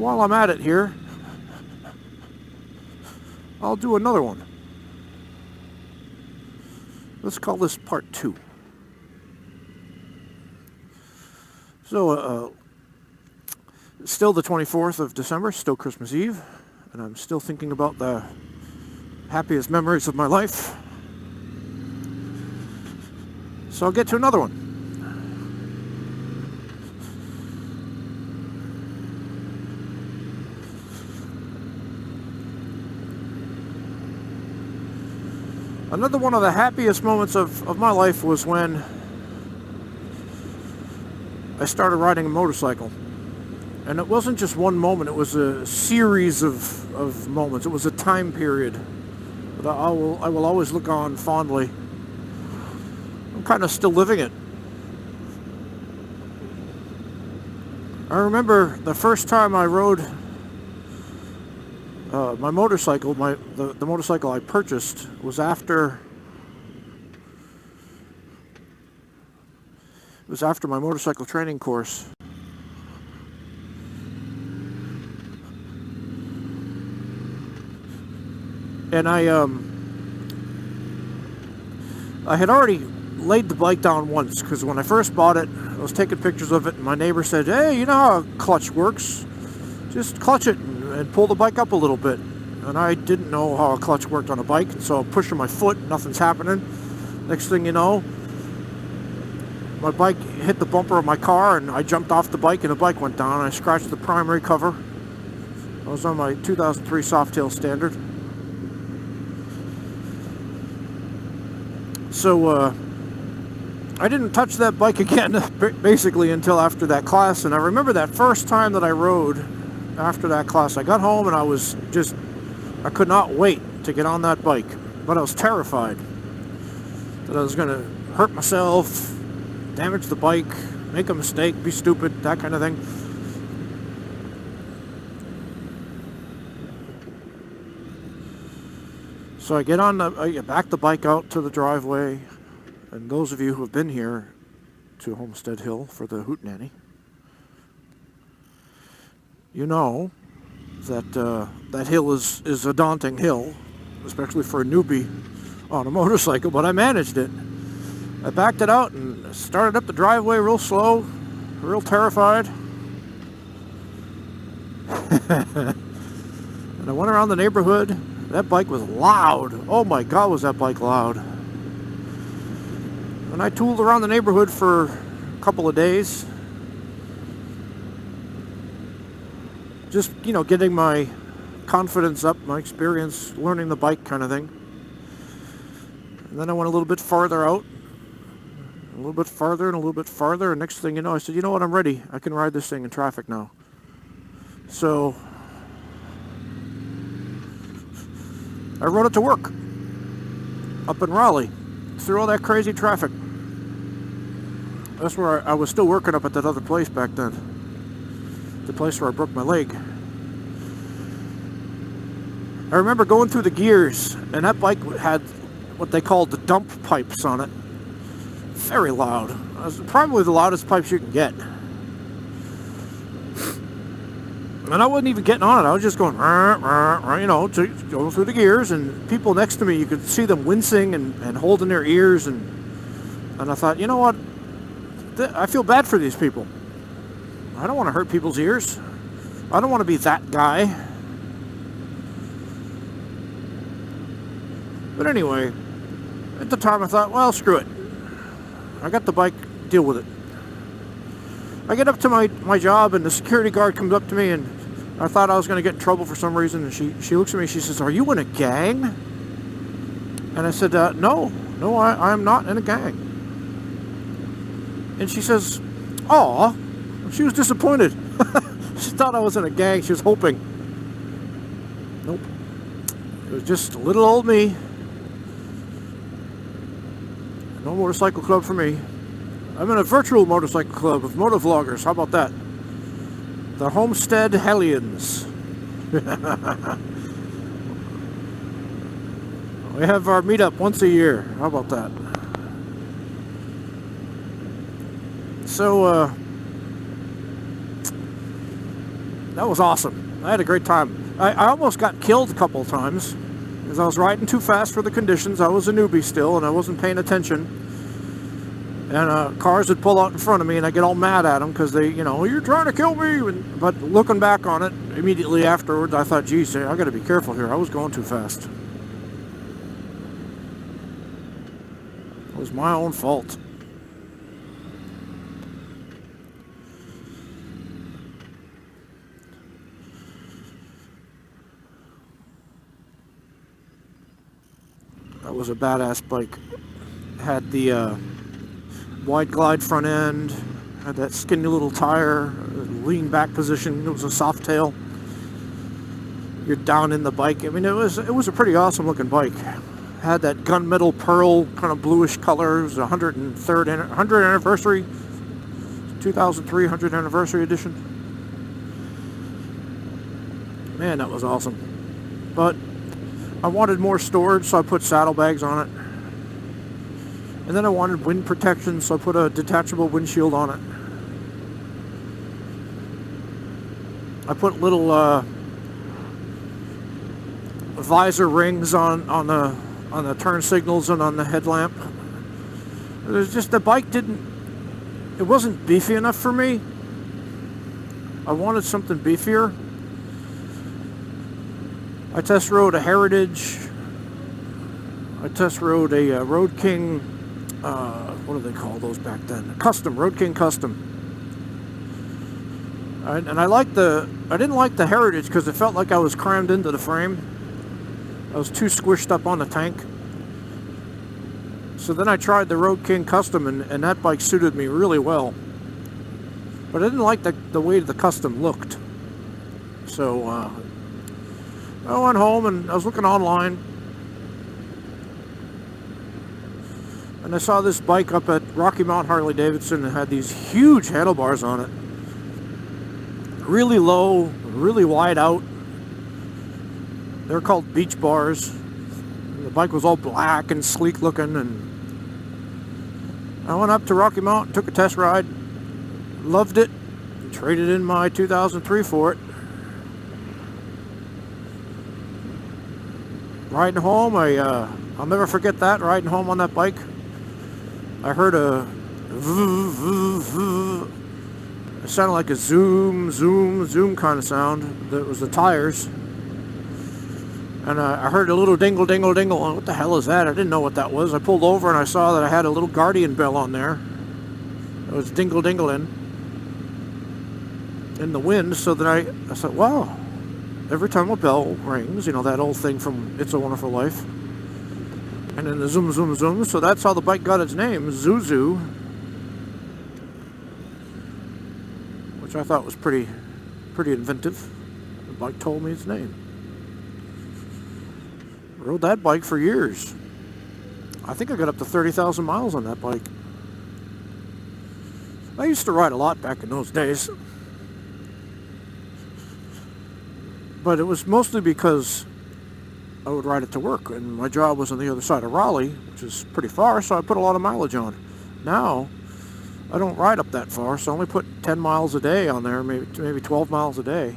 while I'm at it here, I'll do another one. Let's call this part 2. So, still the 24th of December, still Christmas Eve, and I'm still thinking about the happiest memories of my life. So I'll get to another one. Another one of the happiest moments of my life was when I started riding a motorcycle. And it wasn't just one moment, it was a series of moments. It was a time period that I will always look on fondly. I'm kind of still living it. I remember the first time I rode my motorcycle, the motorcycle I purchased was after my motorcycle training course. And I had already laid the bike down once, because when I first bought it, I was taking pictures of it, and my neighbor said, "Hey, you know how a clutch works? Just clutch it and pull the bike up a little bit." And I didn't know how a clutch worked on a bike, so I'm pushing my foot, nothing's happening. Next thing you know, my bike hit the bumper of my car, and I jumped off the bike, and the bike went down. I scratched the primary cover. I was on my 2003 Softail Standard. So, I didn't touch that bike again, basically, until after that class. And I remember that first time that I rode after that class. I got home and I could not wait to get on that bike. But I was terrified that I was going to hurt myself, damage the bike, make a mistake, be stupid, that kind of thing. So I back the bike out to the driveway, and those of you who have been here to Homestead Hill for the Hootenanny, you know that that hill is a daunting hill, especially for a newbie on a motorcycle, but I managed it. I backed it out and started up the driveway real slow, real terrified. And I went around the neighborhood. That bike was loud. Oh my God, was that bike loud. And I tooled around the neighborhood for a couple of days. Just, getting my confidence up, my experience, learning the bike kind of thing. And then I went a little bit farther out. A little bit farther and a little bit farther. And next thing you know, I said, you know what, I'm ready. I can ride this thing in traffic now. So I rode it to work up in Raleigh through all that crazy traffic. That's where I was still working up at that other place back then, the place where I broke my leg. I remember going through the gears, and that bike had what they called the dump pipes on it. Very loud. It was probably the loudest pipes you can get. And I wasn't even getting on it. I was just going, to go through the gears. And people next to me, you could see them wincing and holding their ears. And I thought, you know what? I feel bad for these people. I don't want to hurt people's ears. I don't want to be that guy. But anyway, at the time I thought, well, screw it. I got the bike, deal with it. I get up to my job, and the security guard comes up to me, and I thought I was going to get in trouble for some reason, and she looks at me, she says, "Are you in a gang?" And I said, no, I am not in a gang. And she says, "Aw," she was disappointed. She thought I was in a gang, she was hoping. Nope. It was just little old me. No motorcycle club for me. I'm in a virtual motorcycle club of motovloggers. How about that? The Homestead Hellions. We have our meetup once a year. How about that? So, That was awesome. I had a great time. I almost got killed a couple of times because I was riding too fast for the conditions. I was a newbie still, and I wasn't paying attention. And cars would pull out in front of me, and I get all mad at them because they, you know, you're trying to kill me. But looking back on it, immediately afterwards, I thought, geez, I got to be careful here. I was going too fast. It was my own fault. That was a badass bike. Had the wide glide front end, had that skinny little tire, lean back position. It was a soft tail. You're down in the bike. I mean, it was a pretty awesome looking bike. Had that gunmetal pearl kind of bluish color. It was 100th anniversary, 2003 100th anniversary edition. Man, that was awesome. But I wanted more storage, so I put saddlebags on it. And then I wanted wind protection, so I put a detachable windshield on it. I put little visor rings on the turn signals and on the headlamp. It was just the bike it wasn't beefy enough for me. I wanted something beefier. I test rode a Heritage. I test rode a Road King. What do they call those back then? Custom, Road King Custom. And I didn't like the Heritage because it felt like I was crammed into the frame. I was too squished up on the tank. So then I tried the Road King Custom, and that bike suited me really well. But I didn't like the way the Custom looked. So I went home and I was looking online. And I saw this bike up at Rocky Mount Harley-Davidson and had these huge handlebars on it. Really low, really wide out. They're called beach bars. And the bike was all black and sleek looking. And I went up to Rocky Mount, took a test ride, loved it, traded in my 2003 for it. Riding home, I'll never forget that, riding home on that bike. I heard a it sounded like a zoom, zoom, zoom kind of sound. That was the tires. And I heard a little dingle, dingle, dingle. What the hell is that? I didn't know what that was. I pulled over and I saw that I had a little Guardian bell on there. It was dingle, dingling in the wind. So then I thought, wow, every time a bell rings, you know, that old thing from It's a Wonderful Life. And then the zoom, zoom, zoom. So that's how the bike got its name, Zuzu. Which I thought was pretty inventive. The bike told me its name. Rode that bike for years. I think I got up to 30,000 miles on that bike. I used to ride a lot back in those days. But it was mostly because I would ride it to work, and my job was on the other side of Raleigh, which is pretty far, so I put a lot of mileage on. Now, I don't ride up that far, so I only put 10 miles a day on there, maybe 12 miles a day.